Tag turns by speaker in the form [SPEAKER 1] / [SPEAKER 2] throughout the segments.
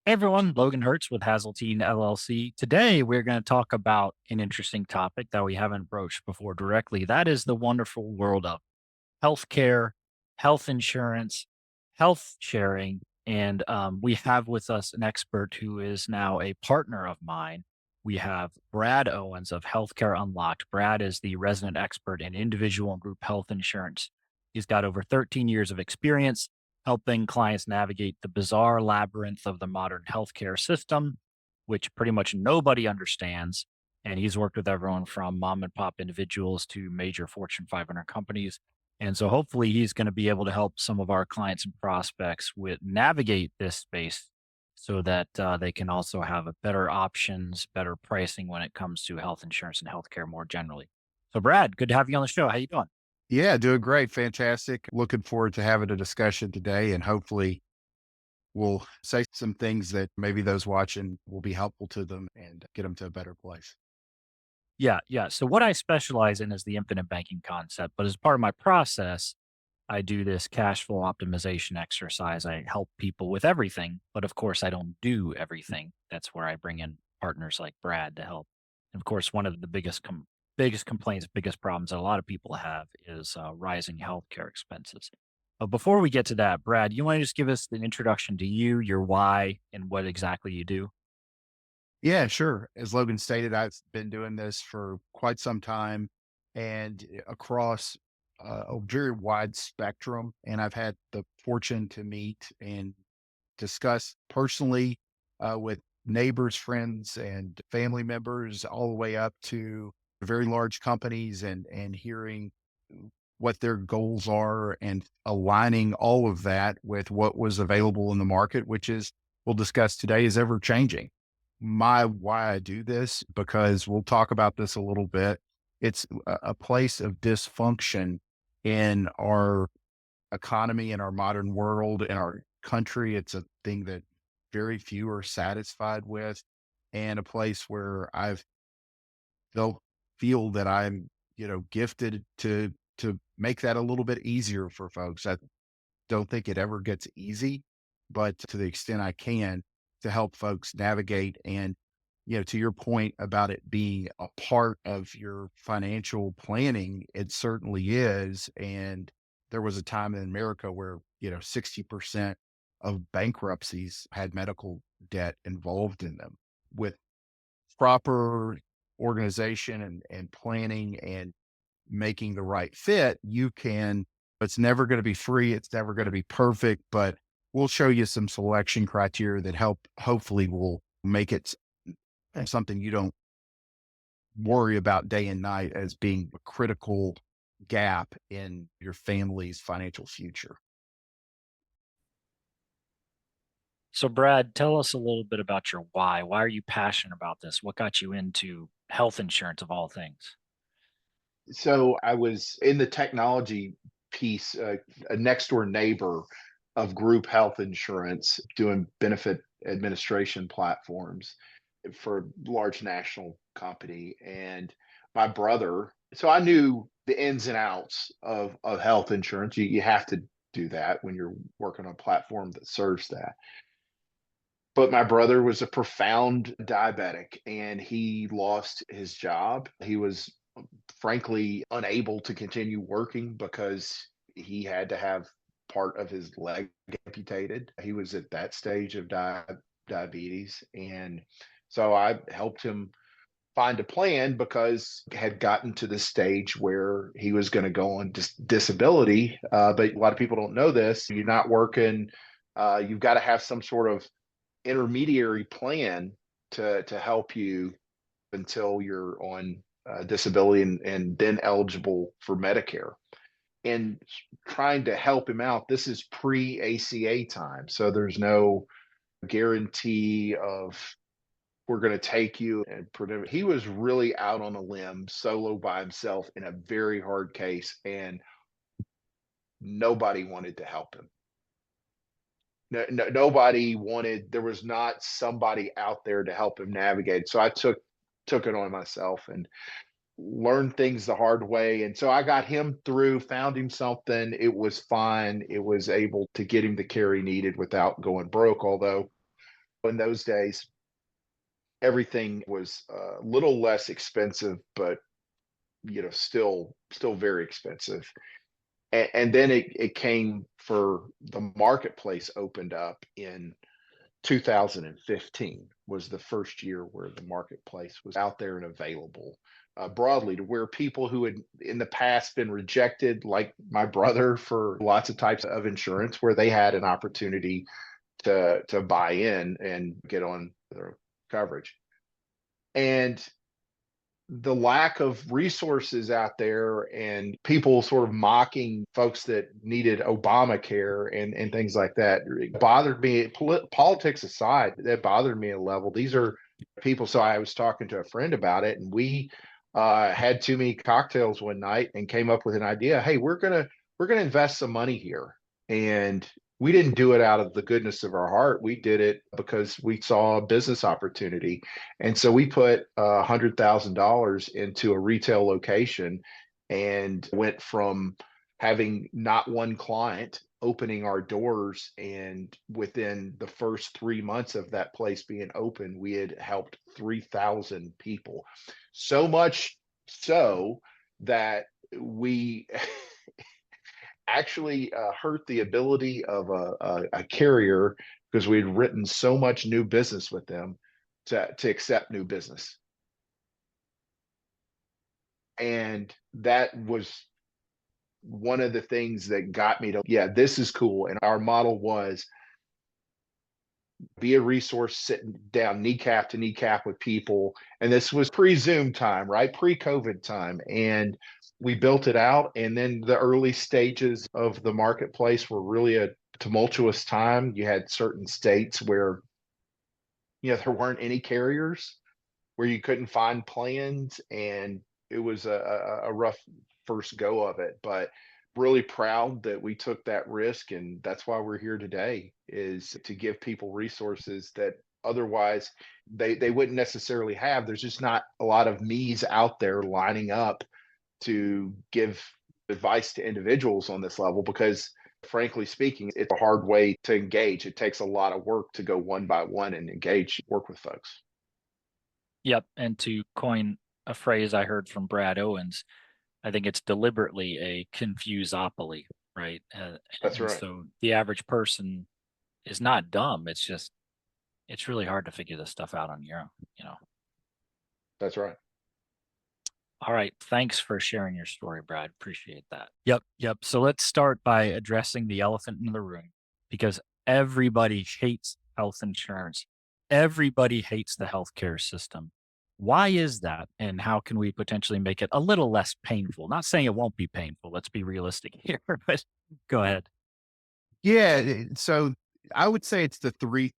[SPEAKER 1] Hey everyone, Logan Hertz with Hazeltine LLC. Today we're going to talk about an interesting topic that we haven't broached before directly. That is the wonderful world of healthcare, health insurance, health sharing. And we have with us an expert who is now a partner of mine. We have Brad Owens of Healthcare Unlocked. Brad is the resident expert in individual and group health insurance. He's got over 13 years of experience helping clients navigate the bizarre labyrinth of the modern healthcare system, which pretty much nobody understands. And he's worked with everyone from mom and pop individuals to major Fortune 500 companies. And so hopefully he's going to be able to help some of our clients and prospects with navigate this space so that they can also have a better options, better pricing when it comes to health insurance and healthcare more generally. So Brad, good to have you on the show. How you doing?
[SPEAKER 2] Yeah, doing great. Fantastic. Looking forward to having a discussion today, and hopefully we'll say some things that maybe those watching will be helpful to them and get them to a better place.
[SPEAKER 1] Yeah, yeah. So what I specialize in is the infinite banking concept, but as part of my process, I do this cash flow optimization exercise. I help people with everything, but of course I don't do everything. That's where I bring in partners like Brad to help. And of course, one of the biggest complaints, biggest problems that a lot of people have is rising healthcare expenses. But before we get to that, Brad, you want to just give us an introduction to you, your why, and what exactly you do?
[SPEAKER 2] Yeah, sure. As Logan stated, I've been doing this for quite some time and across a very wide spectrum. And I've had the fortune to meet and discuss personally with neighbors, friends, and family members, all the way up to very large companies and hearing what their goals are and aligning all of that with what was available in the market, which is we'll discuss today is ever changing. My why I do this, because we'll talk about this a little bit. It's a place of dysfunction in our economy, in our modern world, in our country. It's a thing that very few are satisfied with, and a place where they'll feel that I'm, gifted to make that a little bit easier for folks. I don't think it ever gets easy, but to the extent I can to help folks navigate and, to your point about it being a part of your financial planning, it certainly is. And there was a time in America where, 60% of bankruptcies had medical debt involved in them. With proper organization and planning and making the right fit, you can it's never going to be free, it's never going to be perfect, but we'll show you some selection criteria that hopefully will make it something you don't worry about day and night as being a critical gap in your family's financial future.
[SPEAKER 1] So, Brad, tell us a little bit about your why. Why are you passionate about this? What got you into health insurance of all things?
[SPEAKER 3] So I was in the technology piece, a next door neighbor of group health insurance doing benefit administration platforms for a large national company. And my brother, so I knew the ins and outs of health insurance. You have to do that when you're working on a platform that serves that. But my brother was a profound diabetic and he lost his job. He was frankly unable to continue working because he had to have part of his leg amputated. He was at that stage of diabetes. And so I helped him find a plan because he had gotten to the stage where he was going to go on disability. But a lot of people don't know this. You're not working. You've got to have some sort of intermediary plan to help you until you're on disability and then eligible for Medicare. And trying to help him out, this is pre ACA time. So there's no guarantee of we're going to take you and he was really out on a limb solo by himself in a very hard case and nobody wanted to help him. Nobody wanted, there was not somebody out there to help him navigate. So I took it on myself and learned things the hard way. And so I got him through, found him something. It was fine. It was able to get him the care he needed without going broke. Although In those days, everything was a little less expensive, but still very expensive. And then it came for the marketplace opened up in 2015 was the first year where the marketplace was out there and available broadly to where people who had in the past been rejected, like my brother, for lots of types of insurance, where they had an opportunity to buy in and get on their coverage. And the lack of resources out there and people sort of mocking folks that needed Obamacare and things like that bothered me. Politics aside, that bothered me at a level. These are people. So I was talking to a friend about it, and we had too many cocktails one night and came up with an idea. Hey, we're gonna invest some money here, and we didn't do it out of the goodness of our heart. We did it because we saw a business opportunity, and so we put $100,000 into a retail location and went from having not one client opening our doors. And within the first 3 months of that place being open, we had helped 3,000 people. So much so that we actually hurt the ability of a carrier because we'd written so much new business with them to accept new business. And that was one of the things that got me to, yeah, this is cool. And our model was be a resource, sitting down kneecap to kneecap with people. And this was pre-Zoom time, right? Pre-COVID time. And we built it out. And then the early stages of the marketplace were really a tumultuous time. You had certain states where, there weren't any carriers, where you couldn't find plans, and it was a rough first go of it. But really proud that we took that risk, and that's why we're here today, is to give people resources that otherwise they wouldn't necessarily have. There's just not a lot of me's out there lining up to give advice to individuals on this level, because frankly speaking, it's a hard way to engage. It takes a lot of work to go one by one and engage, work with folks.
[SPEAKER 1] Yep. And to coin a phrase I heard from Brad Owens, I think it's deliberately a confuseopoly, right?
[SPEAKER 3] That's
[SPEAKER 1] And
[SPEAKER 3] right.
[SPEAKER 1] so the average person is not dumb. It's just, it's really hard to figure this stuff out on your own.
[SPEAKER 3] That's right.
[SPEAKER 1] All right. Thanks for sharing your story, Brad. Appreciate that. Yep. Yep. So let's start by addressing the elephant in the room, because everybody hates health insurance. Everybody hates the healthcare system. Why is that? And how can we potentially make it a little less painful? Not saying it won't be painful. Let's be realistic here, but go ahead.
[SPEAKER 2] Yeah. So I would say it's the three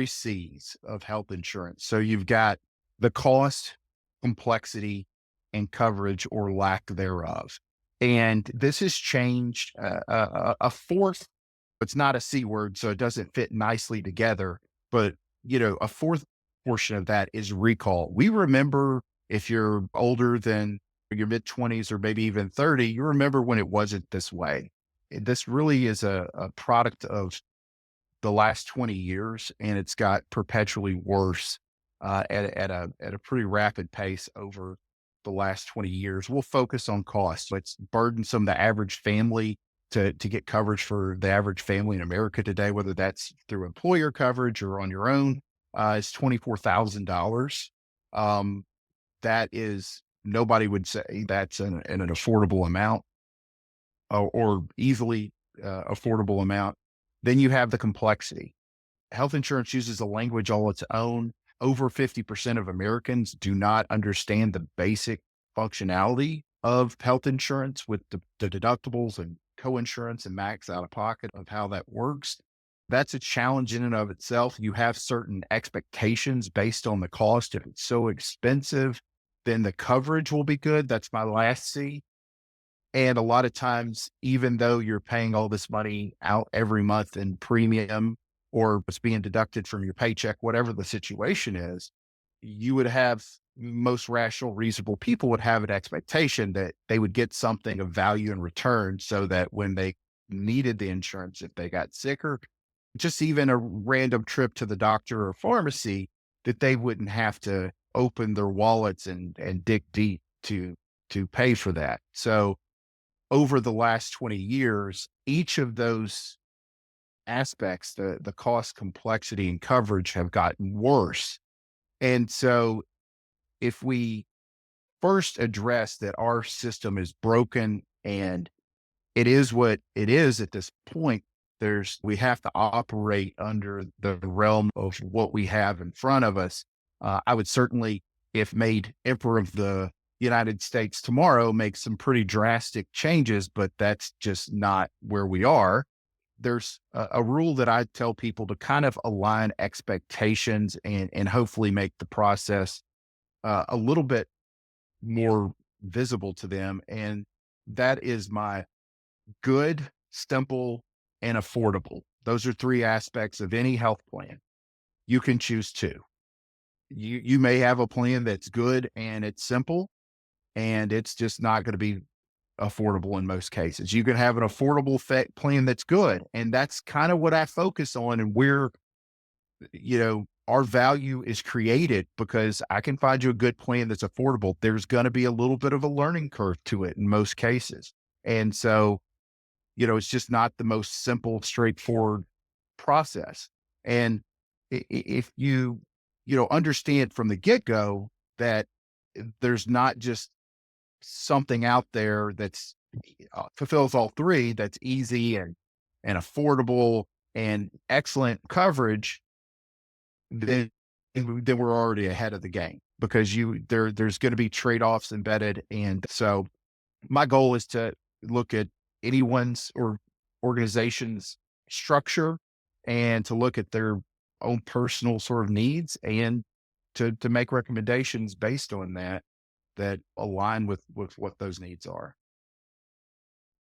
[SPEAKER 2] C's of health insurance. So you've got the cost, complexity, and coverage or lack thereof. And this has changed. A fourth, it's not a C word, so it doesn't fit nicely together. But a fourth portion of that is recall. We remember, if you're older than your mid 20s or maybe even 30, you remember when it wasn't this way. This really is a product of the last 20 years, and it's got perpetually worse at a pretty rapid pace over the last 20 years. We'll focus on cost. It's burdensome the average family to get coverage for the average family in America today, whether that's through employer coverage or on your own, is $24,000. Um, that is, nobody would say that's an affordable amount, or easily affordable amount. Then you have the complexity. Health insurance uses a language all its own. Over 50% of Americans do not understand the basic functionality of health insurance, with the deductibles and co-insurance and max out of pocket, of how that works. That's a challenge in and of itself. You have certain expectations based on the cost. If it's so expensive, then the coverage will be good. That's my last C. And a lot of times, even though you're paying all this money out every month in premium, or it's being deducted from your paycheck, whatever the situation is, you would have, most rational, reasonable people would have an expectation that they would get something of value in return, so that when they needed the insurance, if they got sicker, just even a random trip to the doctor or pharmacy, that they wouldn't have to open their wallets and dig deep to pay for that. So over the last 20 years, each of those aspects, the cost, complexity, and coverage have gotten worse. And so if we first address that our system is broken and it is what it is at this point, we have to operate under the realm of what we have in front of us. I would certainly, if made emperor of the United States tomorrow, make some pretty drastic changes, but that's just not where we are. There's a rule that I tell people to kind of align expectations and hopefully make the process a little bit more visible to them. And that is my good, simple, and affordable. Those are three aspects of any health plan. You can choose two. You may have a plan that's good and it's simple, and it's just not going to be affordable in most cases. You can have an affordable plan that's good, and that's kind of what I focus on, and where our value is created, because I can find you a good plan that's affordable. There's going to be a little bit of a learning curve to it in most cases, and so it's just not the most simple, straightforward process. And if you understand from the get go that there's not just something out there that's fulfills all three, that's easy and affordable and excellent coverage, then we're already ahead of the game, because there's going to be trade-offs embedded. And so my goal is to look at anyone's or organization's structure, and to look at their own personal sort of needs, and to make recommendations based on that align with what those needs are.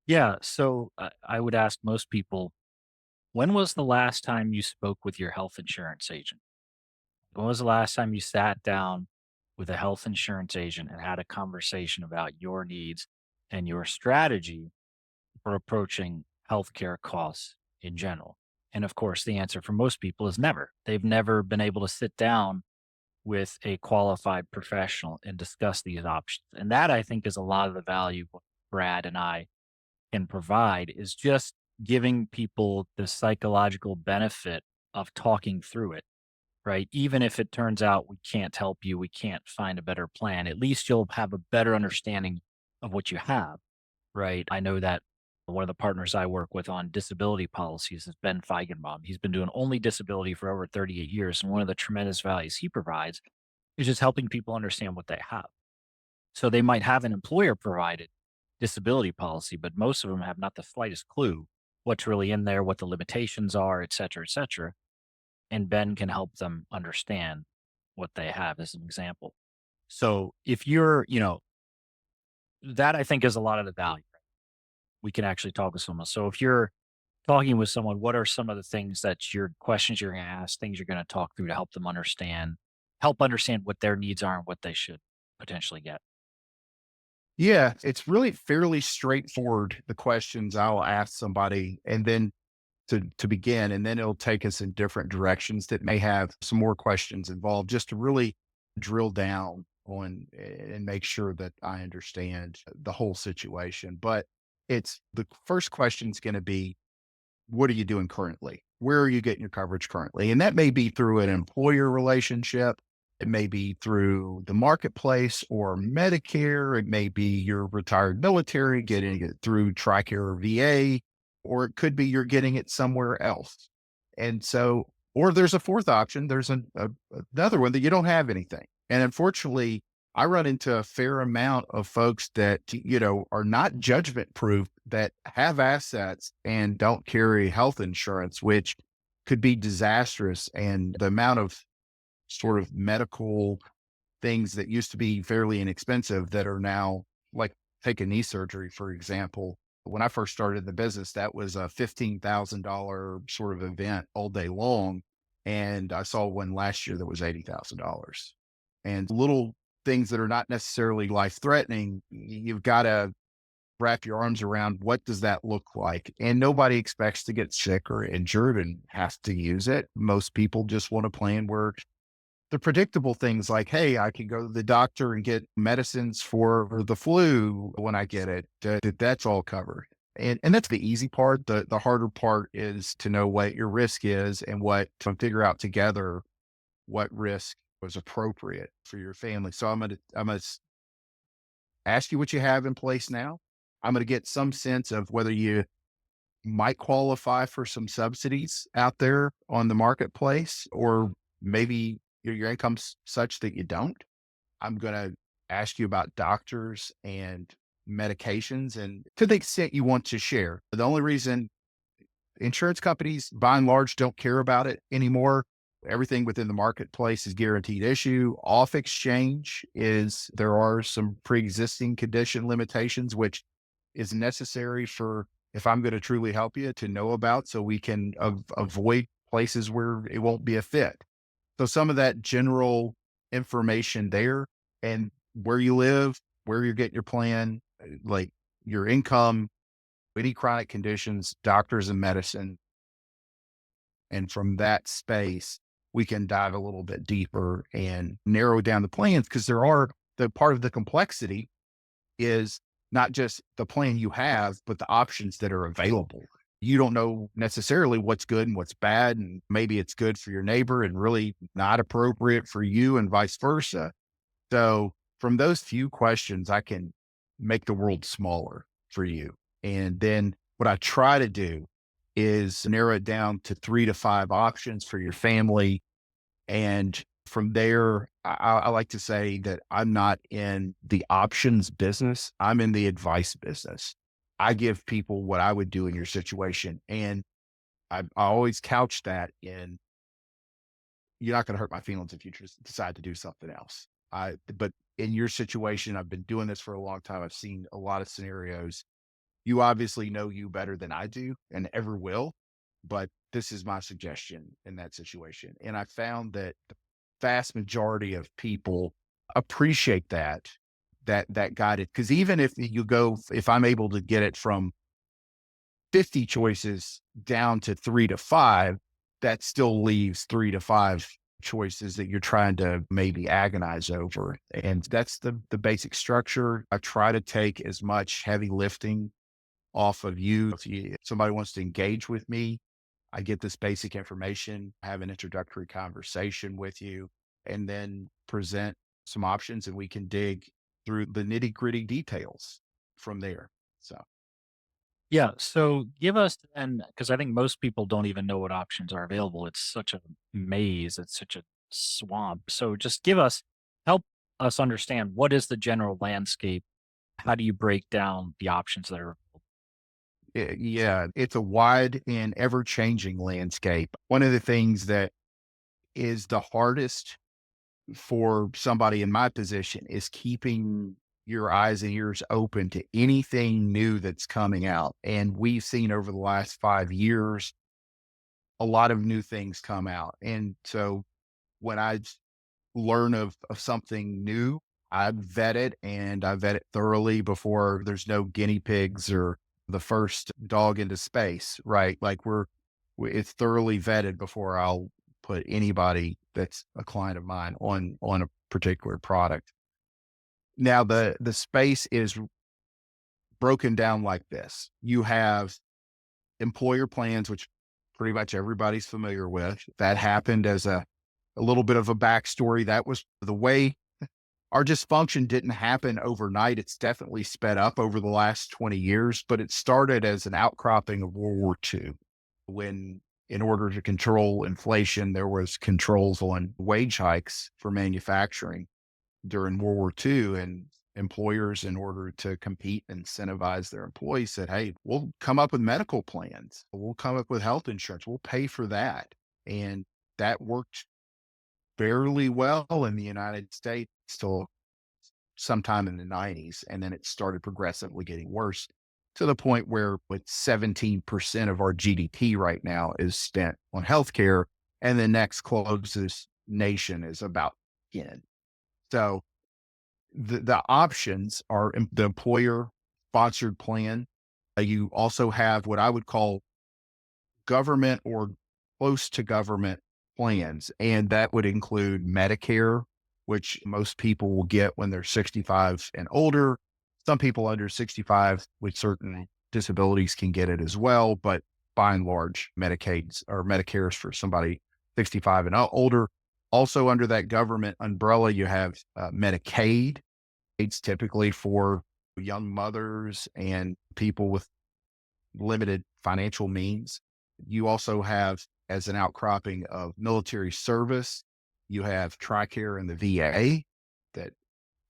[SPEAKER 1] Yeah. So I would ask most people, when was the last time you spoke with your health insurance agent? When was the last time you sat down with a health insurance agent and had a conversation about your needs and your strategy for approaching healthcare costs in general? And of course, the answer for most people is never. They've never been able to sit down with a qualified professional and discuss these options. And that, I think, is a lot of the value what Brad and I can provide, is just giving people the psychological benefit of talking through it, right? Even if it turns out we can't help you, we can't find a better plan, at least you'll have a better understanding of what you have, right? I know that one of the partners I work with on disability policies is Ben Feigenbaum. He's been doing only disability for over 38 years. And one of the tremendous values he provides is just helping people understand what they have. So they might have an employer provided disability policy, but most of them have not the slightest clue what's really in there, what the limitations are, et cetera, et cetera. And Ben can help them understand what they have, as an example. So if you're, that, I think, is a lot of the value. We can actually talk with someone. So if you're talking with someone, what are some of the things that your questions you're going to ask, things you're going to talk through to help them help understand what their needs are and what they should potentially get?
[SPEAKER 2] Yeah, it's really fairly straightforward, the questions I'll ask somebody, and then to begin, and then it'll take us in different directions that may have some more questions involved, just to really drill down on and make sure that I understand the whole situation. But it's the first question is going to be, what are you doing currently? Where are you getting your coverage currently? And that may be through an employer relationship. It may be through the marketplace or Medicare. It may be your retired military getting it through TRICARE or VA, or it could be you're getting it somewhere else. And so, or there's a fourth option. There's another one that you don't have anything. And unfortunately, I run into a fair amount of folks that, are not judgment proof, that have assets and don't carry health insurance, which could be disastrous. And the amount of sort of medical things that used to be fairly inexpensive that are now, like, take a knee surgery, for example. When I first started the business, that was a $15,000 sort of event all day long. And I saw one last year that was $80,000. And little things that are not necessarily life threatening, you've got to wrap your arms around what does that look like. And nobody expects to get sick or injured and has to use it. Most people just want a plan where the predictable things like, hey, I can go to the doctor and get medicines for the flu when I get it, that's all covered. And that's the easy part. The harder part is to know what your risk is and what to figure out together what risk was appropriate for your family. So I'm gonna ask you what you have in place now. I'm gonna get some sense of whether you might qualify for some subsidies out there on the marketplace, or maybe your income's such that you don't. I'm going to ask you about doctors and medications, and to the extent you want to share. The only reason insurance companies, by and large, don't care about it anymore. Everything within the marketplace is guaranteed issue. Off exchange is there are some pre-existing condition limitations, which is necessary for if I'm going to truly help you to know about, so we can avoid places where it won't be a fit. So some of that general information there, and where you live, where you're getting your plan, like your income, any chronic conditions, doctors and medicine. And from that space, we can dive a little bit deeper and narrow down the plans, because the part of the complexity is not just the plan you have, but the options that are available. You don't know necessarily what's good and what's bad, and maybe it's good for your neighbor and really not appropriate for you, and vice versa. So from those few questions, I can make the world smaller for you. And then what I try to do is narrow it down to 3 to 5 options for your family. And from there, I like to say that I'm not in the options business. I'm in the advice business. I give people what I would do in your situation. And I always couch that in, you're not going to hurt my feelings if you just decide to do something else. But in your situation, I've been doing this for a long time. I've seen a lot of scenarios. You obviously know you better than I do and ever will, but this is my suggestion in that situation. And I found that the vast majority of people appreciate that guided. Because even if I'm able to get it from 50 choices down to 3 to 5, that still leaves 3 to 5 choices that you're trying to maybe agonize over. And that's the basic structure. I try to take as much heavy lifting off of you. If somebody wants to engage with me, I get this basic information, have an introductory conversation with you, and then present some options, and we can dig through the nitty gritty details from there. So,
[SPEAKER 1] Yeah. So give us, and because I think most people don't even know what options are available. It's such a maze. It's such a swamp. So just help us understand, what is the general landscape? How do you break down the options that are available?
[SPEAKER 2] yeah, it's a wide and ever changing landscape. One of the things that is the hardest for somebody in my position is keeping your eyes and ears open to anything new that's coming out. And we've seen over the last 5 years, a lot of new things come out. And so when learn of something new, I vet it thoroughly before there's no guinea pigs or the first dog into space, right? Like it's thoroughly vetted before I'll put anybody that's a client of mine on a particular product. Now the space is broken down like this. You have employer plans, which pretty much everybody's familiar with. That happened as a little bit of a backstory. That was the way our dysfunction didn't happen overnight. It's definitely sped up over the last 20 years, but it started as an outcropping of World War II, when in order to control inflation, there was controls on wage hikes for manufacturing during World War II. And employers, in order to compete and incentivize their employees, said, hey, we'll come up with medical plans. We'll come up with health insurance. We'll pay for that. And that worked fairly well in the United States till sometime in the 90s. And then it started progressively getting worse, to the point where with 17% of our GDP right now is spent on healthcare. And the next closest nation is about 10. So the options are the employer sponsored plan. You also have what I would call government or close to government plans, and that would include Medicare, which most people will get when they're 65 and older. Some people under 65 with certain disabilities can get it as well, but by and large, Medicaid's or Medicare's for somebody 65 and older. Also, under that government umbrella, you have Medicaid. It's typically for young mothers and people with limited financial means. You also have, as an outcropping of military service, you have TRICARE in the VA that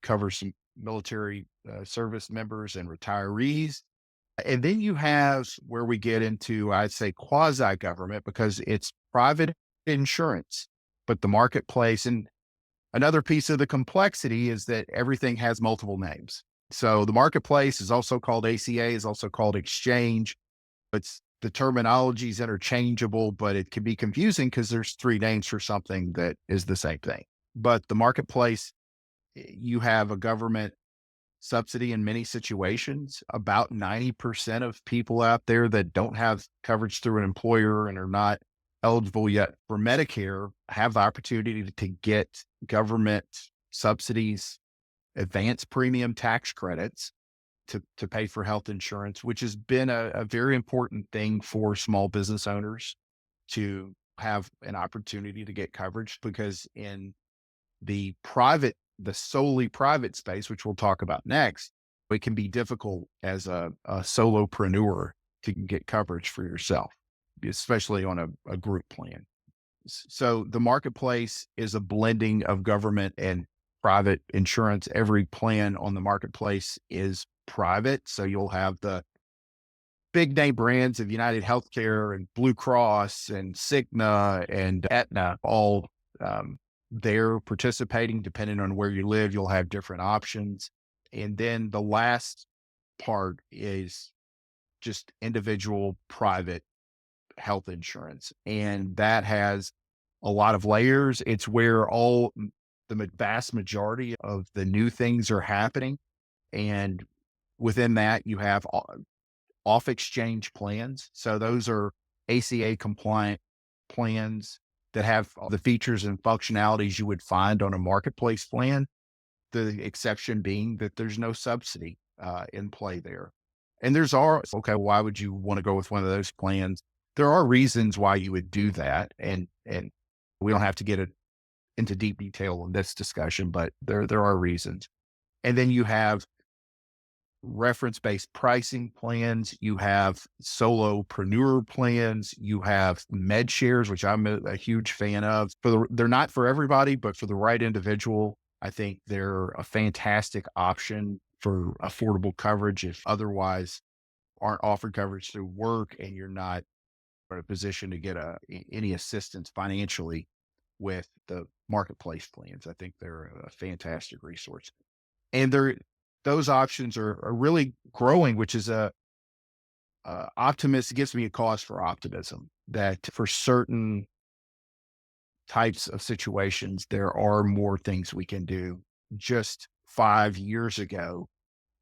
[SPEAKER 2] covers some military service members and retirees. And then you have where we get into, I'd say, quasi government because it's private insurance, but the marketplace. And another piece of the complexity is that everything has multiple names. So the marketplace is also called ACA, is also called exchange. It's the terminology is interchangeable, but it can be confusing because there's three names for something that is the same thing. But the marketplace, you have a government subsidy in many situations. About 90% of people out there that don't have coverage through an employer and are not eligible yet for Medicare have the opportunity to get government subsidies, advanced premium tax credits to pay for health insurance, which has been a very important thing for small business owners to have an opportunity to get coverage because in the solely private space, which we'll talk about next, it can be difficult as a solopreneur to get coverage for yourself, especially on a group plan. So the marketplace is a blending of government and private insurance. Every plan on the marketplace is private. So you'll have the big name brands of United Healthcare and Blue Cross and Cigna and Aetna all there participating. Depending on where you live, you'll have different options. And then the last part is just individual private health insurance. And that has a lot of layers. It's where the vast majority of the new things are happening. And within that, you have off exchange plans. So those are ACA compliant plans that have all the features and functionalities you would find on a marketplace plan. The exception being that there's no subsidy in play there. And okay, why would you want to go with one of those plans? There are reasons why you would do that. And we don't have to get into deep detail in this discussion, but there are reasons. And then you have reference-based pricing plans, you have solopreneur plans, you have med shares, which I'm a huge fan of. They're not for everybody, but for the right individual, I think they're a fantastic option for affordable coverage if otherwise aren't offered coverage through work and you're not in a position to get any assistance financially with the marketplace plans. I think they're a fantastic resource. And those options are really growing, which is it gives me a cause for optimism that for certain types of situations, there are more things we can do. Just 5 years ago,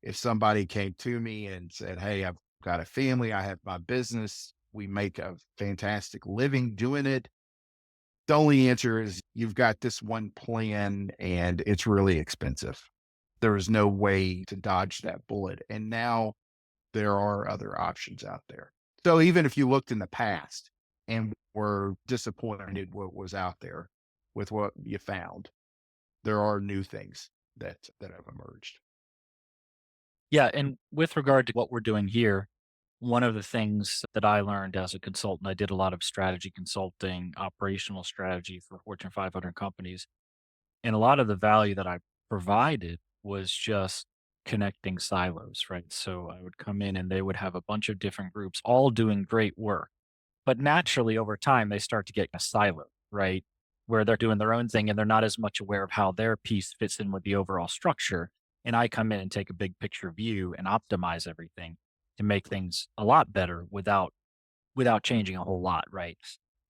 [SPEAKER 2] if somebody came to me and said, "Hey, I've got a family, I have my business, we make a fantastic living doing it," the only answer is you've got this one plan and it's really expensive. There is no way to dodge that bullet. And now there are other options out there. So even if you looked in the past and were disappointed what was out there with what you found, there are new things that have emerged.
[SPEAKER 1] Yeah, and with regard to what we're doing here, one of the things that I learned as a consultant, I did a lot of strategy consulting, operational strategy for Fortune 500 companies. And a lot of the value that I provided was just connecting silos, right? So I would come in and they would have a bunch of different groups all doing great work. But naturally, over time, they start to get a silo, right? Where they're doing their own thing and they're not as much aware of how their piece fits in with the overall structure. And I come in and take a big picture view and optimize everything to make things a lot better without changing a whole lot, right?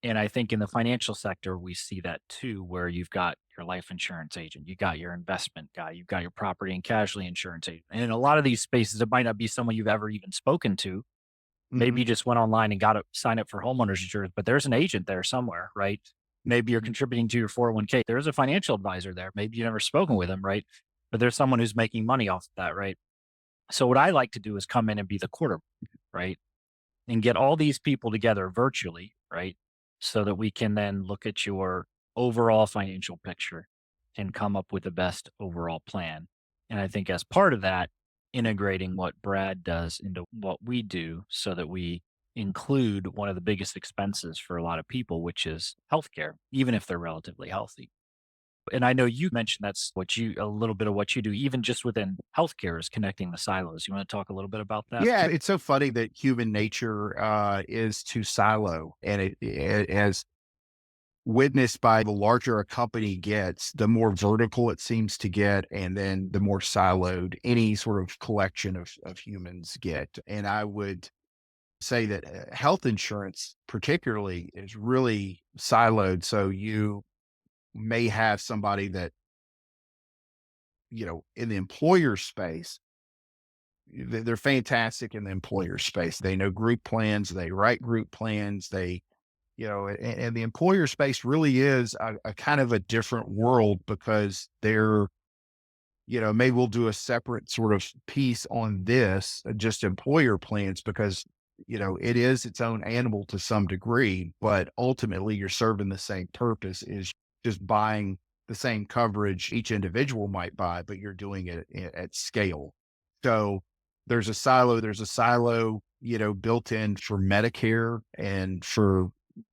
[SPEAKER 1] And I think in the financial sector, we see that too, where you've got your life insurance agent, you got your investment guy, you've got your property and casualty insurance agent. And in a lot of these spaces, it might not be someone you've ever even spoken to.
[SPEAKER 2] Hmm.
[SPEAKER 1] Maybe you just went online and got to sign up for homeowners insurance, but there's an agent there somewhere, right? Maybe you're
[SPEAKER 2] Hmm.
[SPEAKER 1] contributing to your 401k. There's a financial advisor there. Maybe you've never spoken with him, right? But there's someone who's making money off of that, right? So what I like to do is come in and be the quarterback, right? And get all these people together virtually, right? So that we can then look at your overall financial picture and come up with the best overall plan. And I think as part of that, integrating what Brad does into what we do so that we include one of the biggest expenses for a lot of people, which is healthcare, even if they're relatively healthy. And I know you mentioned that's what you a little bit of what you do, even just within healthcare is connecting the silos. You want to talk a little bit about that?
[SPEAKER 2] Yeah, it's so funny that human nature is to silo, and as witnessed by the larger a company gets, the more vertical it seems to get, and then the more siloed any sort of collection of humans get. And I would say that health insurance, particularly, is really siloed. So you may have somebody that, in the employer space, they're fantastic in the employer space. They know group plans, they write group plans, and the employer space really is a kind of a different world because maybe we'll do a separate sort of piece on this, just employer plans, because, it is its own animal to some degree, but ultimately you're serving the same purpose is just buying the same coverage each individual might buy, but you're doing it at scale. So there's a silo, built in for Medicare and for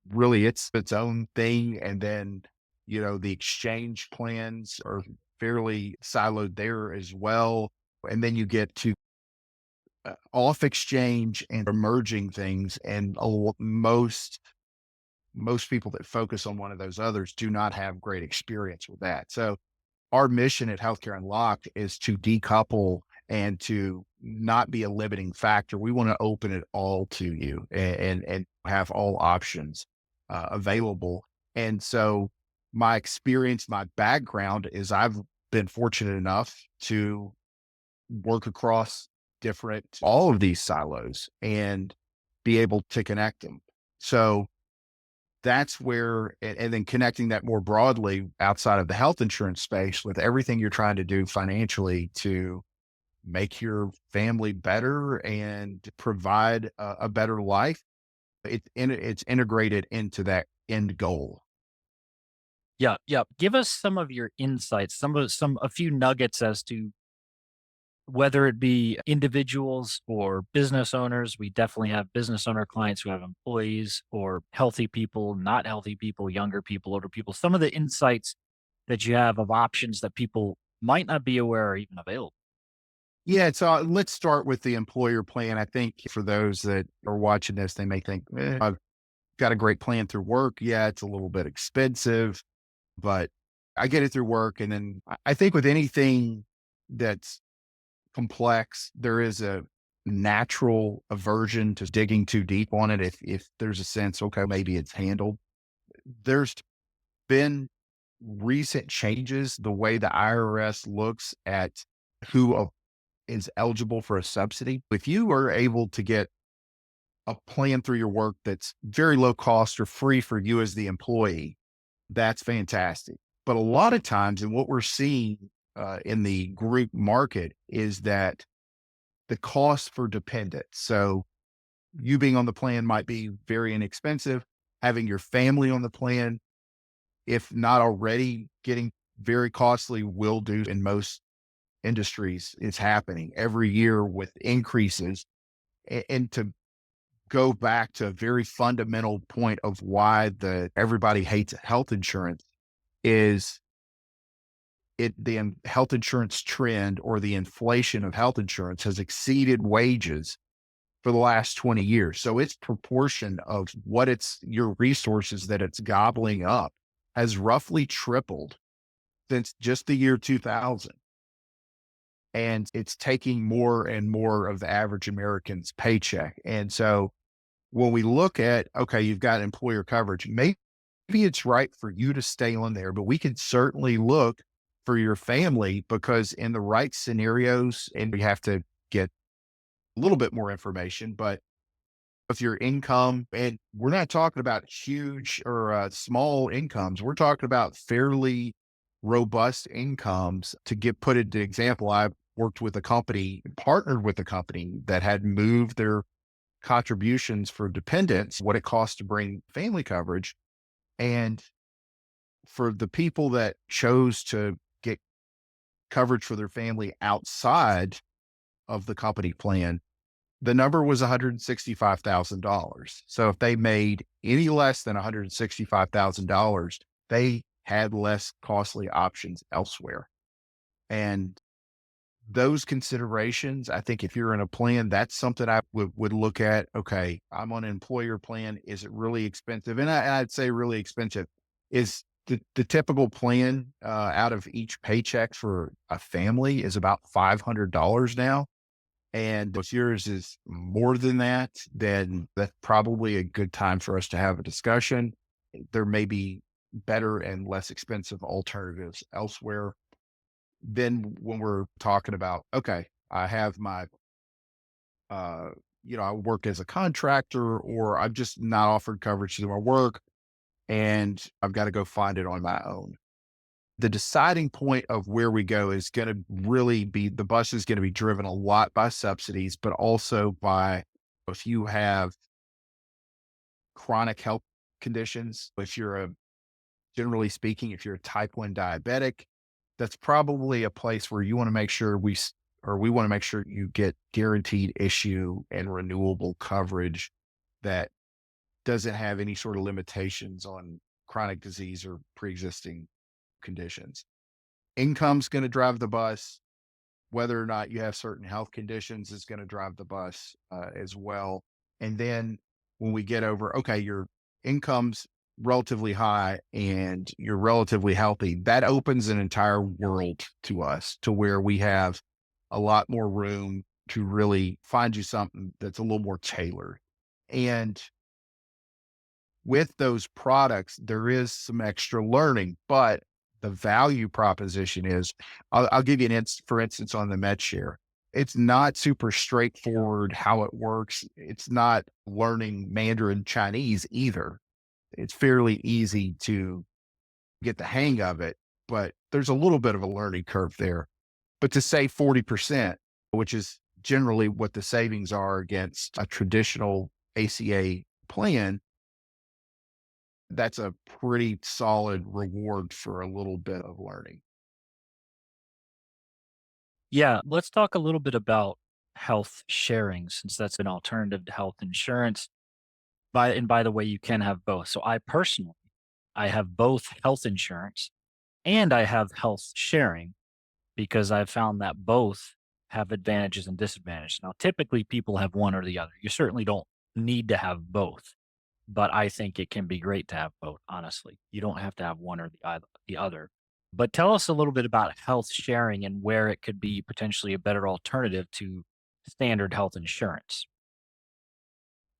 [SPEAKER 2] really its own thing. And then, the exchange plans are fairly siloed there as well. And then you get to off exchange and emerging things. And most people that focus on one of those others do not have great experience with that. So our mission at Healthcare Unlocked is to decouple and to not be a limiting factor. We want to open it all to you and have all options available. And so my experience, my background is I've been fortunate enough to work across all of these silos and be able to connect them. So that's where, and then connecting that more broadly outside of the health insurance space with everything you're trying to do financially to make your family better and provide a better life. It's integrated into that end goal.
[SPEAKER 1] Yeah, yeah. Give us some of your insights, a few nuggets as to whether it be individuals or business owners. We definitely have business owner clients who have employees or healthy people, not healthy people, younger people, older people. Some of the insights that you have of options that people might not be aware are even available.
[SPEAKER 2] Yeah. So let's start with the employer plan. I think for those that are watching this, they may think, I've got a great plan through work. Yeah, it's a little bit expensive, but I get it through work. And then I think with anything that's complex, there is a natural aversion to digging too deep on it. If there's a sense, okay, maybe it's handled. There's been recent changes, the way the IRS looks at who is eligible for a subsidy. If you are able to get a plan through your work that's very low cost or free for you as the employee, that's fantastic. But a lot of times, and what we're seeing in the group market is that the cost for dependents. So you being on the plan might be very inexpensive. Having your family on the plan, if not already getting very costly, will do in most industries. It's happening every year with increases. And to go back to a very fundamental point of why everybody hates health insurance is health insurance trend, or the inflation of health insurance, has exceeded wages for the last 20 years. So its proportion of your resources that it's gobbling up has roughly tripled since just the year 2000. And it's taking more and more of the average American's paycheck. And so when we look at, okay, you've got employer coverage, maybe it's right for you to stay on there, but we could certainly look for your family because in the right scenarios, and we have to get a little bit more information, but with your income, and we're not talking about huge or small incomes, we're talking about fairly robust incomes. To get put into example, I worked with a company, partnered with a company that had moved their contributions for dependents, what it costs to bring family coverage. And for the people that chose to get coverage for their family outside of the company plan, the number was $165,000. So if they made any less than $165,000, they had less costly options elsewhere. And those considerations, I think if you're in a plan, that's something I would look at. Okay, I'm on an employer plan. Is it really expensive? And I'd say really expensive. Is the typical plan out of each paycheck for a family is about $500 now. And if yours is more than that, then that's probably a good time for us to have a discussion. There may be better and less expensive alternatives elsewhere. Then when we're talking about, okay, I have my, uh, I work as a contractor or I'm just not offered coverage through my work and I've got to go find it on my own. The deciding point of where we go is going to really be the bus is going to be driven a lot by subsidies, but also by if you have chronic health conditions, if you're generally speaking, if you're a type 1 diabetic, that's probably a place where you want to make sure we want to make sure you get guaranteed issue and renewable coverage that doesn't have any sort of limitations on chronic disease or pre-existing conditions. Income's going to drive the bus. Whether or not you have certain health conditions is going to drive the bus as well. And then when we get over, okay, your income's relatively high and you're relatively healthy, that opens an entire world to us to where we have a lot more room to really find you something that's a little more tailored. And with those products, there is some extra learning, but the value proposition is, I'll give you for instance, on the medshare, it's not super straightforward how it works. It's not learning Mandarin Chinese either. It's fairly easy to get the hang of it, but there's a little bit of a learning curve there. But to say 40%, which is generally what the savings are against a traditional ACA plan, that's a pretty solid reward for a little bit of learning.
[SPEAKER 1] Yeah, let's talk a little bit about health sharing since that's an alternative to health insurance. By the way, you can have both. So I personally, I have both health insurance and I have health sharing because I've found that both have advantages and disadvantages. Now, typically people have one or the other. You certainly don't need to have both, but I think it can be great to have both, honestly. You don't have to have one or the other. But tell us a little bit about health sharing and where it could be potentially a better alternative to standard health insurance.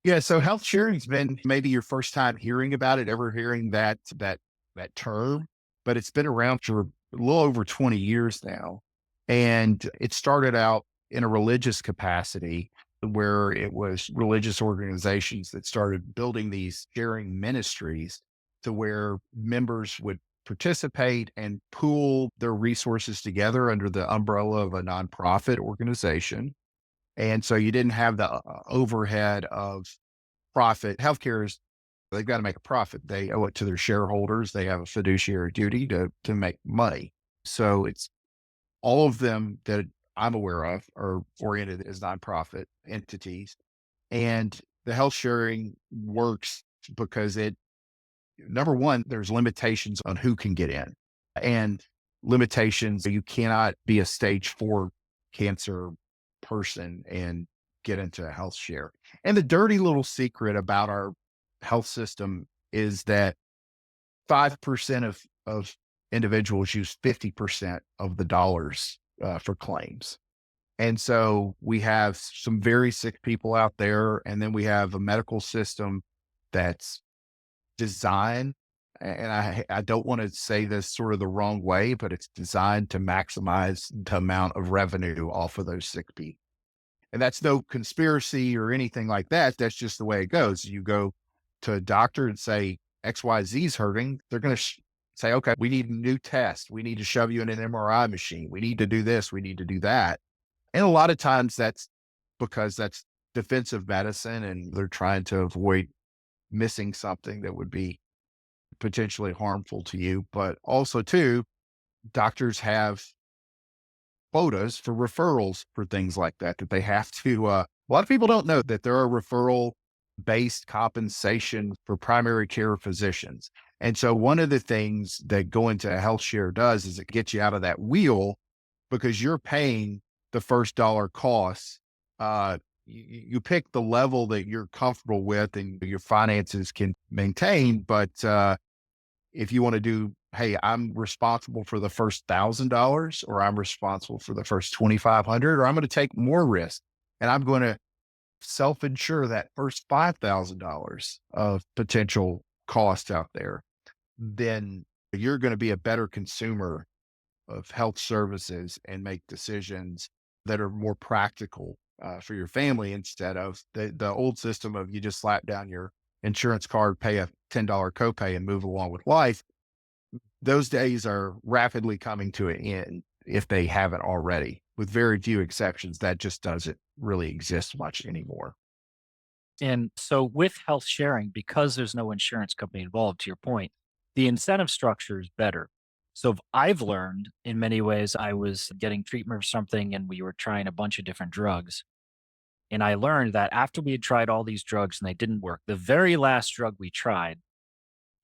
[SPEAKER 2] Yeah, so health sharing's been maybe your first time hearing about it, ever hearing that term, but it's been around for a little over 20 years now. And it started out in a religious capacity where it was religious organizations that started building these sharing ministries to where members would participate and pool their resources together under the umbrella of a nonprofit organization. And so you didn't have the overhead of profit. Healthcare is they've got to make a profit. They owe it to their shareholders. They have a fiduciary duty to make money. So it's all of them that I'm aware of are oriented as nonprofit entities. And the health sharing works because it number one, there's limitations on who can get in and limitations. You cannot be a stage 4 cancer person and get into a health share. And the dirty little secret about our health system is that 5% of individuals use 50% of the dollars for claims. And so we have some very sick people out there. And then we have a medical system that's designed, and I don't want to say this sort of the wrong way, but it's designed to maximize the amount of revenue off of those sick people. And that's no conspiracy or anything like that. That's just the way it goes. You go to a doctor and say XYZ is hurting. They're going to say, okay, we need a new test. We need to shove you in an MRI machine. We need to do this. We need to do that. And a lot of times that's because that's defensive medicine and they're trying to avoid missing something that would be potentially harmful to you. But also too, doctors have quotas for referrals for things like that, that they have to, a lot of people don't know that there are referral based compensation for primary care physicians. And so one of the things that going to a health share does is it gets you out of that wheel because you're paying the first dollar costs. You pick the level that you're comfortable with and your finances can maintain. But if you want to do, hey, I'm responsible for the first $1,000, or I'm responsible for the first 2,500, or I'm going to take more risk and I'm going to self-insure that first $5,000 of potential cost out there, then you're going to be a better consumer of health services and make decisions that are more practical for your family instead of the old system of you just slap down your insurance card, pay a $10 copay and move along with life. Those days are rapidly coming to an end if they haven't already, with very few exceptions. That just doesn't really exist much anymore.
[SPEAKER 1] And so with health sharing, because there's no insurance company involved, to your point, the incentive structure is better. So I've learned in many ways, I was getting treatment for something and we were trying a bunch of different drugs. And I learned that after we had tried all these drugs and they didn't work, the very last drug we tried,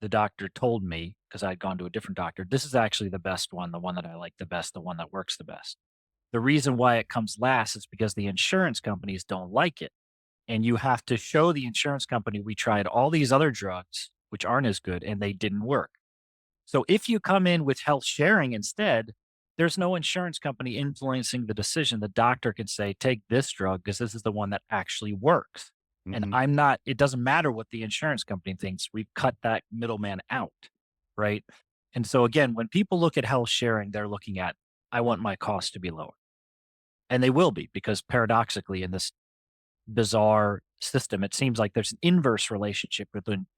[SPEAKER 1] the doctor told me, because I'd gone to a different doctor, this is actually the best one, the one that I like the best, the one that works the best. The reason why it comes last is because the insurance companies don't like it. And you have to show the insurance company we tried all these other drugs, which aren't as good, and they didn't work. So if you come in with health sharing instead, there's no insurance company influencing the decision. The doctor could say, take this drug because this is the one that actually works. And
[SPEAKER 2] Hmm.
[SPEAKER 1] it doesn't matter what the insurance company thinks. We've cut that middleman out. Right. And so again, when people look at health sharing, they're looking at, I want my cost to be lower. And they will be, because paradoxically, in this bizarre system, it seems like there's an inverse relationship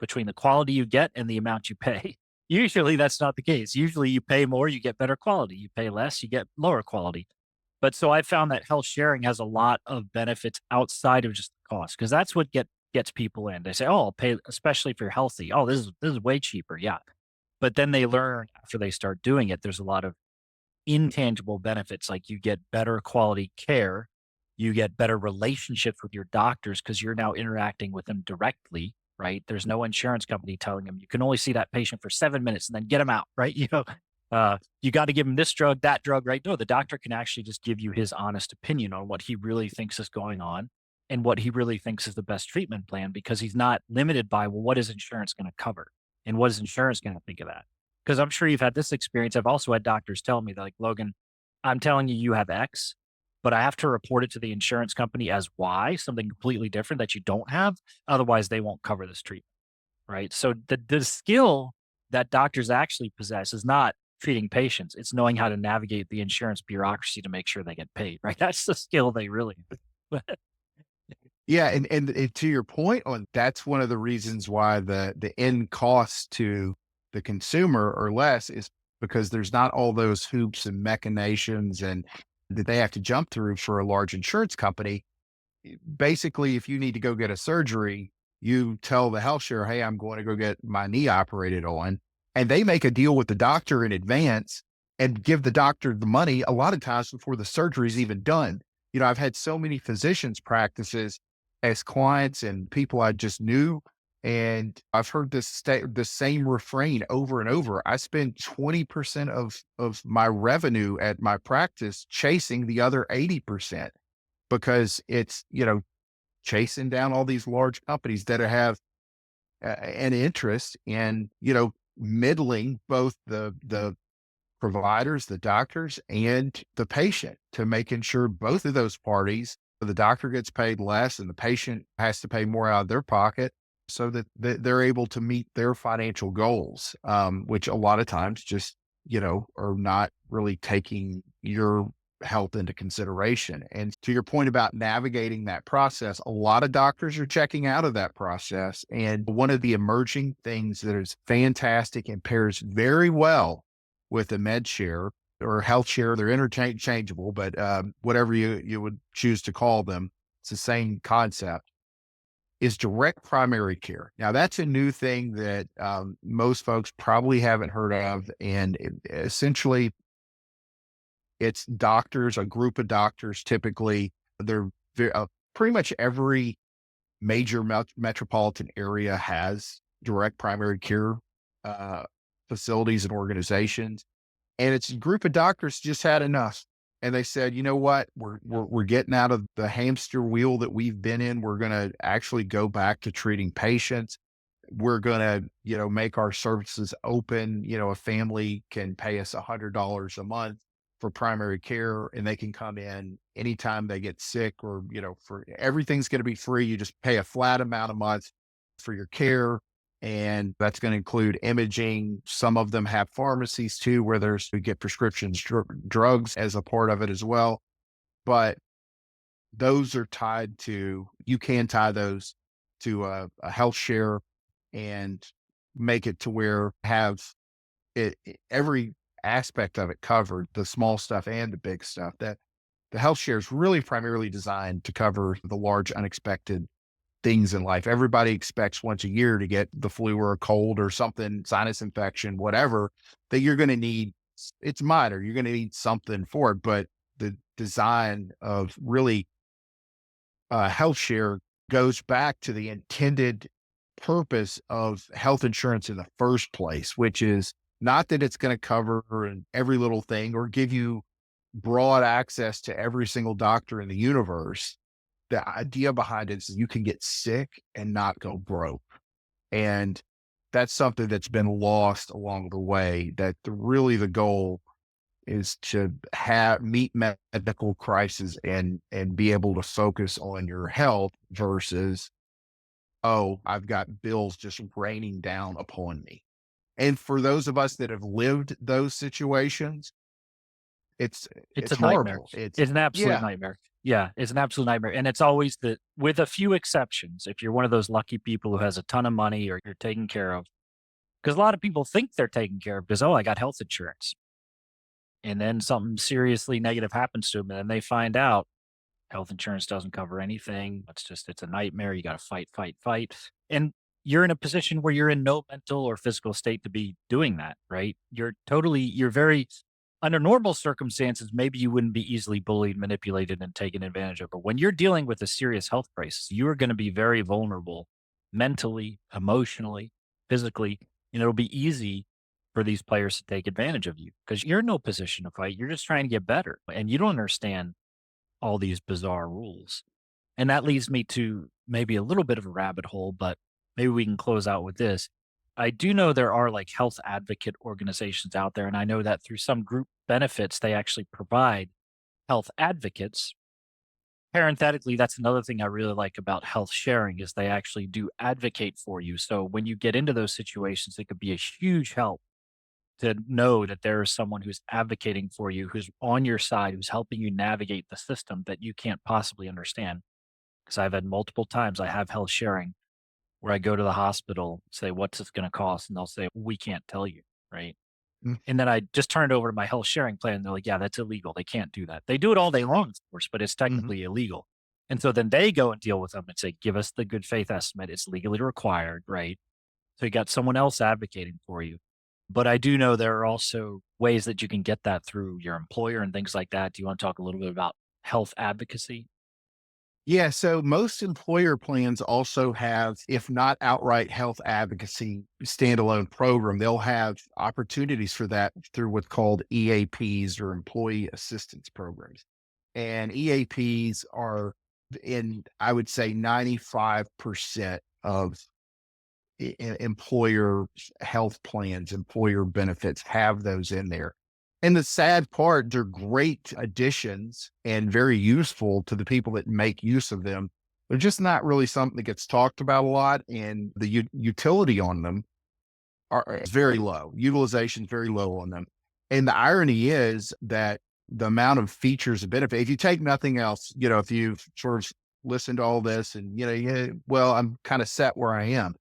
[SPEAKER 1] between the quality you get and the amount you pay. Usually that's not the case. Usually you pay more, you get better quality. You pay less, you get lower quality. But so I found that health sharing has a lot of benefits outside of just the cost, because that's what gets people in. They say, "Oh, I'll pay, especially if you're healthy. Oh, this is way cheaper." Yeah. But then they learn after they start doing it, there's a lot of intangible benefits, like you get better quality care, you get better relationships with your doctors because you're now interacting with them directly, right? There's no insurance company telling them you can only see that patient for 7 minutes and then get them out, right? You got to give him this drug, that drug, right? No, the doctor can actually just give you his honest opinion on what he really thinks is going on and what he really thinks is the best treatment plan, because he's not limited by, well, what is insurance going to cover and what is insurance going to think of that? Because I'm sure you've had this experience. I've also had doctors tell me, they're like, Logan, I'm telling you, you have X, but I have to report it to the insurance company as Y, something completely different that you don't have. Otherwise, they won't cover this treatment. Right. So the skill that doctors actually possess is not treating patients, it's knowing how to navigate the insurance bureaucracy to make sure they get paid. Right. That's the skill they really have.
[SPEAKER 2] Yeah, and to your point on that's one of the reasons why the end costs to the consumer are less is because there's not all those hoops and machinations and that they have to jump through for a large insurance company. Basically, if you need to go get a surgery, you tell the health share, hey, I'm going to go get my knee operated on. And they make a deal with the doctor in advance and give the doctor the money a lot of times before the surgery is even done. I've had so many physicians practices as clients and people I just knew. And I've heard the same refrain over and over. I spend 20% of my revenue at my practice chasing the other 80% because it's, chasing down all these large companies that have an interest in, middling both the providers, the doctors, and the patient to making sure both of those parties, the doctor gets paid less and the patient has to pay more out of their pocket so that they're able to meet their financial goals, which a lot of times just, are not really taking your health into consideration. And to your point about navigating that process, a lot of doctors are checking out of that process. And one of the emerging things that is fantastic and pairs very well with a med share or health share, they're interchangeable, but whatever you would choose to call them, it's the same concept, is direct primary care. Now, that's a new thing that most folks probably haven't heard of. And essentially, it's doctors, a group of doctors, typically, they're pretty much every major metropolitan area has direct primary care uh, facilities and organizations. And it's a group of doctors just had enough. And they said, you know what, we're getting out of the hamster wheel that we've been in. We're going to actually go back to treating patients. We're going to, make our services open. A family can pay us $100 a month for primary care, and they can come in anytime they get sick, or, for everything's going to be free. You just pay a flat amount a month for your care. And that's going to include imaging. Some of them have pharmacies too, where we get prescriptions, drugs as a part of it as well. But those are you can tie those to a health share and make it to where have every aspect of it covered, the small stuff and the big stuff. That the health share is really primarily designed to cover the large unexpected things in life. Everybody expects once a year to get the flu or a cold or something, sinus infection, whatever, that you're going to need. It's minor. You're going to need something for it. But the design of really health share goes back to the intended purpose of health insurance in the first place, which is not that it's going to cover every little thing or give you broad access to every single doctor in the universe. The idea behind it is you can get sick and not go broke. And that's something that's been lost along the way, that really the goal is to meet medical crisis and be able to focus on your health versus, oh, I've got bills just raining down upon me. And for those of us that have lived those situations, it's
[SPEAKER 1] It's
[SPEAKER 2] it's
[SPEAKER 1] a nightmare.
[SPEAKER 2] horrible. It's
[SPEAKER 1] It's an absolute
[SPEAKER 2] yeah.
[SPEAKER 1] nightmare. Yeah, it's an absolute nightmare, and it's always with a few exceptions, if you're one of those lucky people who has a ton of money or you're taken care of, because a lot of people think they're taken care of because, "Oh, I got health insurance." And then something seriously negative happens to them, and then they find out health insurance doesn't cover anything. It's a nightmare. You got to fight, fight, fight. And you're in a position where you're in no mental or physical state to be doing that, right? You're very, under normal circumstances, maybe you wouldn't be easily bullied, manipulated, and taken advantage of. But when you're dealing with a serious health crisis, you are going to be very vulnerable mentally, emotionally, physically, and it'll be easy for these players to take advantage of you because you're in no position to fight. You're just trying to get better and you don't understand all these bizarre rules. And that leads me to maybe a little bit of a rabbit hole, but maybe we can close out with this. I do know there are like health advocate organizations out there, and I know that through some group benefits, they actually provide health advocates. Parenthetically, that's another thing I really like about health sharing is they actually do advocate for you. So when you get into those situations, it could be a huge help to know that there is someone who's advocating for you, who's on your side, who's helping you navigate the system that you can't possibly understand. Because I've had multiple times I have health sharing where I go to the hospital, say, what's this going to cost? And they'll say, we can't tell you. Right.
[SPEAKER 2] Mm,
[SPEAKER 1] And then I just turn it over to my health sharing plan. And they're like, yeah, that's illegal. They can't do that. They do it all day long, of course, but it's
[SPEAKER 2] mhm.
[SPEAKER 1] technically illegal. And so then they go and deal with them and say, give us the good faith estimate. It's legally required. Right. So you got someone else advocating for you. But I do know there are also ways that you can get that through your employer and things like that. Do you want to talk a little bit about health advocacy?
[SPEAKER 2] Yeah, so most employer plans also have, if not outright health advocacy standalone program, they'll have opportunities for that through what's called EAPs or employee assistance programs. And EAPs are in, I would say, 95% of employer health plans, employer benefits have those in there. And the sad part, they're great additions and very useful to the people that make use of them. They're just not really something that gets talked about a lot, and the utility on them is very low. Utilization is very low on them. And the irony is that the amount of features and benefit, if you take nothing else, if you've sort of listened to all this and, yeah, well, I'm kind of set where I am.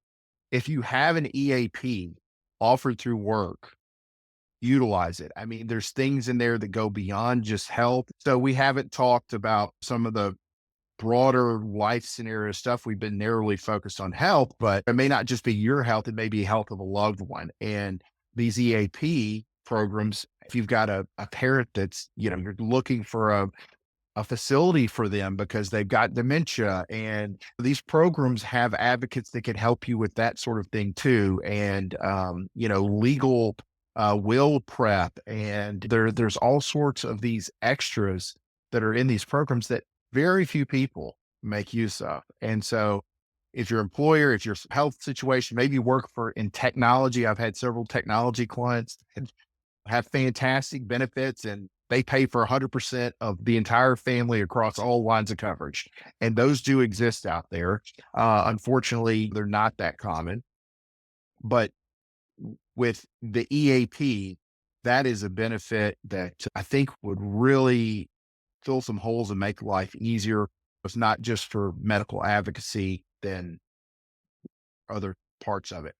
[SPEAKER 2] If you have an EAP offered through work, utilize it. I mean, there's things in there that go beyond just health. So we haven't talked about some of the broader life scenario stuff. We've been narrowly focused on health, but it may not just be your health, it may be health of a loved one. And these EAP programs, if you've got a parent that's, you're looking for a facility for them because they've got dementia, and these programs have advocates that can help you with that sort of thing too. And, legal will prep, and there's all sorts of these extras that are in these programs that very few people make use of. And so if your employer, if your health situation, maybe you work in technology. I've had several technology clients that have fantastic benefits, and they pay for 100% of the entire family across all lines of coverage. And those do exist out there. Unfortunately, they're not that common, but with the EAP, that is a benefit that I think would really fill some holes and make life easier. It's not just for medical advocacy, then other parts of it.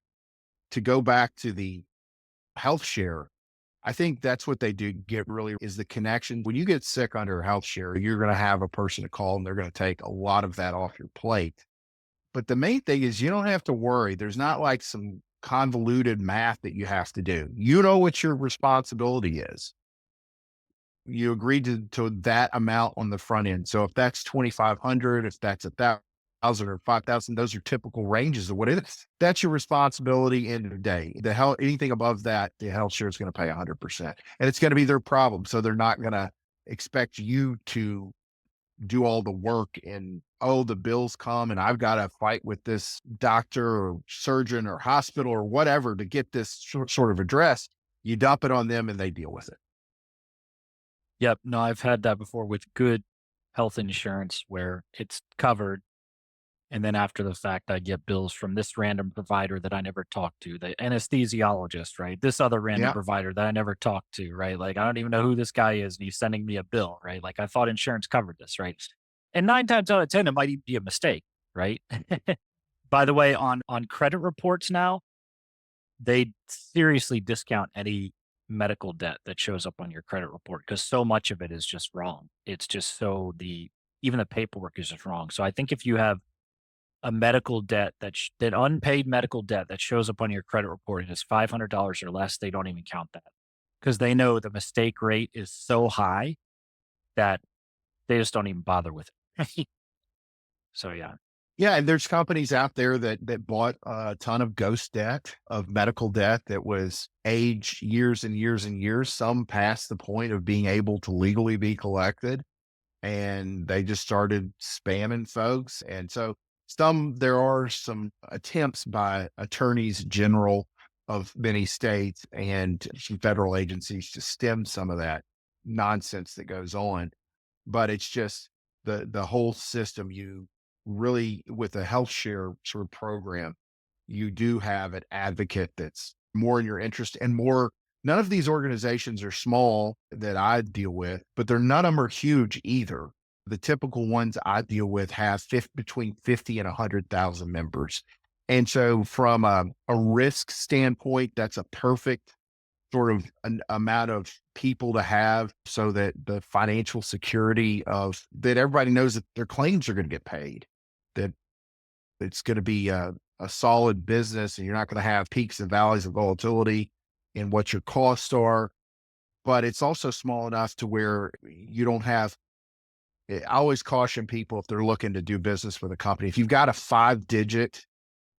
[SPEAKER 2] To go back to the health share, I think that's what they do get really is the connection. When you get sick under health share, you're going to have a person to call, and they're going to take a lot of that off your plate. But the main thing is you don't have to worry. There's not like some convoluted math that you have to do. You know what your responsibility is. You agreed to that amount on the front end. So if that's 2,500, if that's 1,000 or 5,000, those are typical ranges of what it is. That's your responsibility end of the day. The health, anything above that, the health share is going to pay 100%, and it's going to be their problem. So they're not going to expect you to do all the work and, oh, the bills come and I've got to fight with this doctor or surgeon or hospital or whatever to get this sort of addressed. You dump it on them and they deal with it.
[SPEAKER 1] Yep. No, I've had that before with good health insurance where it's covered. And then after the fact, I get bills from this random provider that I never talked to, the anesthesiologist, right? This other random
[SPEAKER 2] Yeah.
[SPEAKER 1] provider that I never talked to, right? Like, I don't even know who this guy is. And he's sending me a bill, right? Like, I thought insurance covered this, right? And 9 times out of 10, it might even be a mistake, right? By the way, on credit reports now, they seriously discount any medical debt that shows up on your credit report because so much of it is just wrong. It's just even the paperwork is just wrong. So I think if you have a medical debt that unpaid medical debt that shows up on your credit report and is $500 or less, they don't even count that because they know the mistake rate is so high that they just don't even bother with it. So yeah.
[SPEAKER 2] Yeah, and there's companies out there that bought a ton of ghost debt, of medical debt that was aged years and years and years, some past the point of being able to legally be collected, and they just started spamming folks. And so there are some attempts by attorneys general of many states and some federal agencies to stem some of that nonsense that goes on. But it's just the whole system. You really, with a health share sort of program, you do have an advocate that's more in your interest and more. None of these organizations are small that I deal with, but none of them are huge either. The typical ones I deal with have between 50 and 100,000 members. And so from a risk standpoint, that's a perfect sort of an amount of people to have so that the financial security of that everybody knows that their claims are going to get paid, that it's going to be a solid business and you're not going to have peaks and valleys of volatility in what your costs are. But it's also small enough to where you don't have. I always caution people if they're looking to do business with a company, if you've got a 5-digit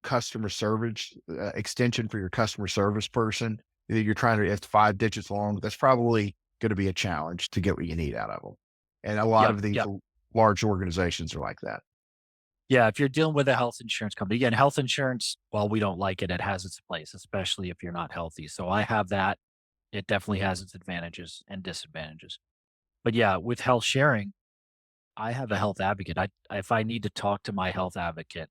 [SPEAKER 2] customer service extension for your customer service person that you're trying to, it's 5 digits long, that's probably going to be a challenge to get what you need out of them. And a lot
[SPEAKER 1] Yep.
[SPEAKER 2] of these
[SPEAKER 1] Yep.
[SPEAKER 2] large organizations are like that.
[SPEAKER 1] Yeah, if you're dealing with a health insurance company, again, health insurance, while we don't like it, it has its place, especially if you're not healthy. So I have that. It definitely has its advantages and disadvantages. But yeah, with health sharing, I have a health advocate. If I need to talk to my health advocate,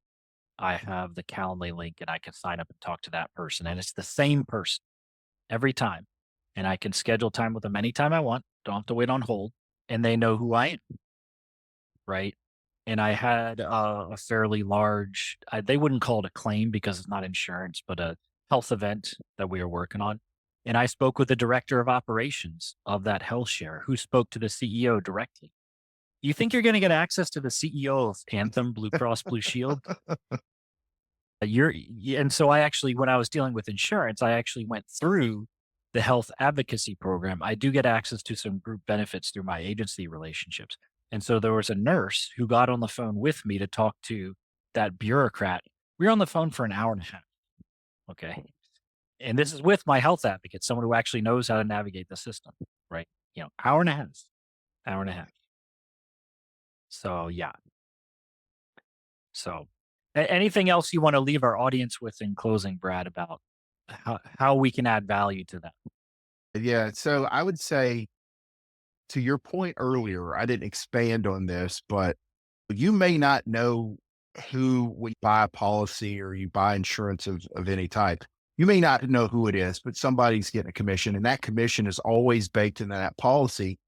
[SPEAKER 1] I have the Calendly link and I can sign up and talk to that person. And it's the same person every time. And I can schedule time with them anytime I want. Don't have to wait on hold. And they know who I am, right? And I had a fairly large, they wouldn't call it a claim because it's not insurance, but a health event that we were working on. And I spoke with the director of operations of that health share who spoke to the CEO directly. You think you're going to get access to the CEO of Anthem Blue Cross Blue Shield? And so I actually, when I was dealing with insurance, I actually went through the health advocacy program. I do get access to some group benefits through my agency relationships. And so there was a nurse who got on the phone with me to talk to that bureaucrat. We were on the phone for an hour and a half. Okay. And this is with my health advocate, someone who actually knows how to navigate the system, right? Hour and a half, hour and a half. So yeah. So anything else you want to leave our audience with in closing, Brad, about how we can add value to them?
[SPEAKER 2] Yeah. So I would say, to your point earlier, I didn't expand on this, but you may not know who, when you buy a policy or you buy insurance of any type, you may not know who it is, but somebody's getting a commission, and that commission is always baked into that policy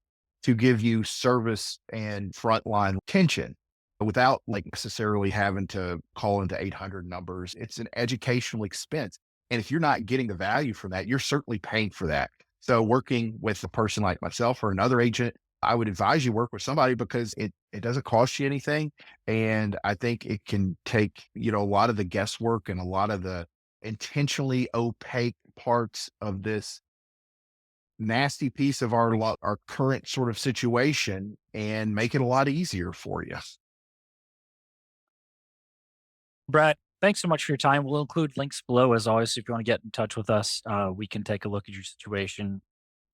[SPEAKER 2] to give you service and frontline attention without like necessarily having to call into 800 numbers. It's an educational expense. And if you're not getting the value from that, you're certainly paying for that. So working with a person like myself or another agent, I would advise you work with somebody because it doesn't cost you anything. And I think it can take, a lot of the guesswork and a lot of the intentionally opaque parts of this nasty piece of our current sort of situation and make it a lot easier for you.
[SPEAKER 1] Brad, thanks so much for your time. We'll include links below as always. If you want to get in touch with us, we can take a look at your situation.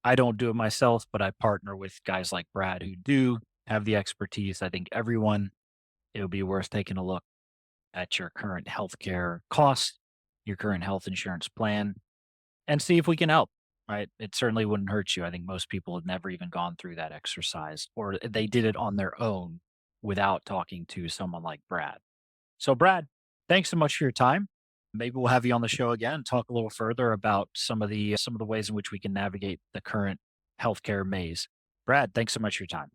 [SPEAKER 1] I don't do it myself, but I partner with guys like Brad who do have the expertise. I think everyone, it would be worth taking a look at your current healthcare costs, your current health insurance plan, and see if we can help. Right? It certainly wouldn't hurt you. I think most people have never even gone through that exercise, or they did it on their own without talking to someone like Brad. So, Brad, thanks so much for your time. Maybe we'll have you on the show again, talk a little further about some of the ways in which we can navigate the current healthcare maze. Brad, thanks so much for your time.